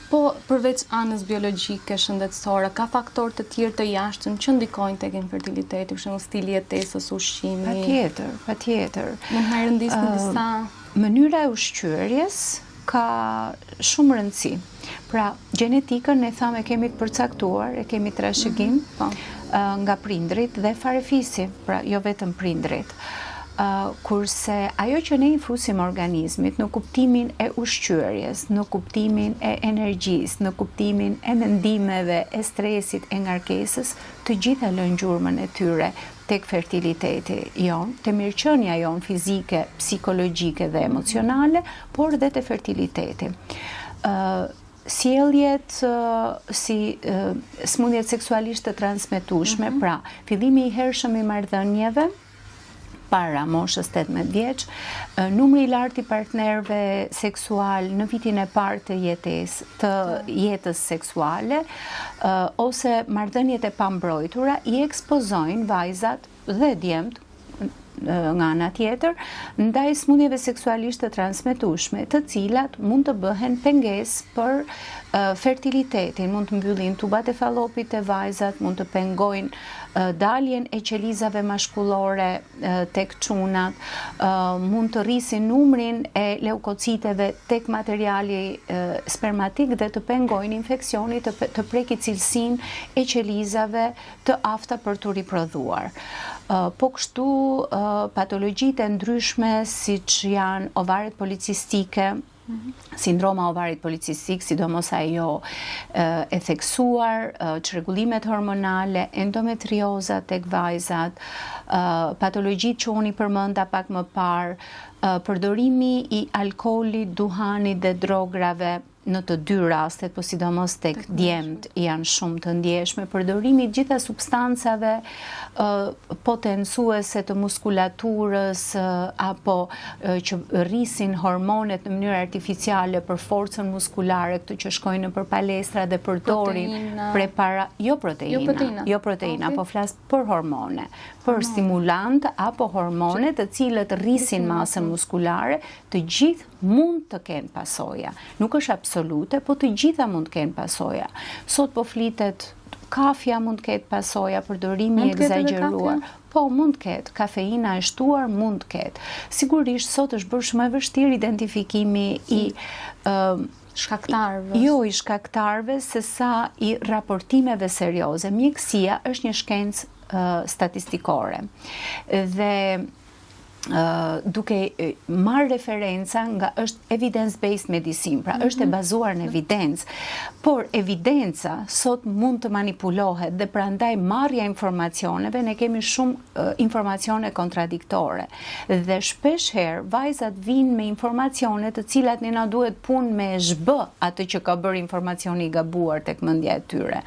Po, përveç anës biologjike, shëndetësore, ka faktorë të tjerë të jashtëm që ndikojnë tek infertiliteti, për shembull stili jetesës, ushqimi. Patjetër. Mund na rëndisni disa? Mënyra e ushqyerjes ka shumë rëndësi. Pra, gjenetikën ne thamë kemi të përcaktuar, e kemi trashëgim nga prindrit dhe farefisi, pra jo vetëm prindrit. Kurse ajo që ne infrusim organizmit në kuptimin e ushqyerjes, në kuptimin e energjisë, në kuptimin e mendimeve, e stresit, e ngarkesës, të gjitha lënë gjurmën e tyre tek fertiliteti jon, te mirëqenia jon fizike, psikologjike dhe emocionale, por dhe te fertiliteti. Sjelljet si smundjet seksualisht të transmetueshme, pra fillimi i hershëm i marrëdhënieve para moshës 18 vjeç, numri i lartë i partnerëve seksual në vitin e parë të jetës seksuale, ose marrëdhëniet e pambrojtura i ekspozojnë vajzat dhe djemt nga ana tjetër ndaj smundjeve seksualisht të transmetueshme, të cilat mund të bëhen pengesë për fertilitetin, mund të mbyllin tubat e fallopit të vajzat, mund të pengojnë daljen e qelizave mashkullore tek çunat, mund të rrisin numrin e leukociteve tek materiali spermatik dhe të pengojnë infeksionit të preki cilësinë e qelizave të afta për të riprodhuar. Po kështu patologjitë e ndryshme siç janë ovaret policistike, sindroma ovarit policistik, sidomos ajo e theksuar, çrregullimet hormonale, endometrioza tek vajzat, patologjitë që unë i përmenda pak më parë, përdorimi i alkoolit, duhanit dhe drograve në të dy rastet, po sidomos tek djemt janë shumë të ndjeshme, përdorimi i gjitha substancave potencuese të muskulaturës apo që rrisin hormonet në mënyrë artificiale për forcën muskulare, këto që shkojnë nëpër palestra dhe përdorin jo proteina, po flas për hormone, për stimulant apo hormone të cilët rrisin masën muskulare, të gjithë mund të kenë pasoja. Nuk është absolute, po të gjitha mund të kenë pasoja. Sot po flitet kafja mund të ketë pasoja, përdorimi i egzageruar. Po, mund të ketë. Kafeina e shtuar mund të ketë. Sigurisht, sot është bërë shumë e vështirë identifikimi i shkaktarëve. Jo i shkaktarëve, sesa i raportimeve serioze. Mjekësia është një shkencë statistikore. Dhe duke marrë referenca nga është evidence-based medicine, pra është e bazuar në evidencë, por evidenca sot mund të manipulohet dhe prandaj marrja e informacioneve, ne kemi shumë informacione kontradiktore dhe shpesh herë vajzat vinë me informacione të cilat ne na duhet punë me zhbë atë që ka bërë informacioni i gabuar tek mendja e tyre.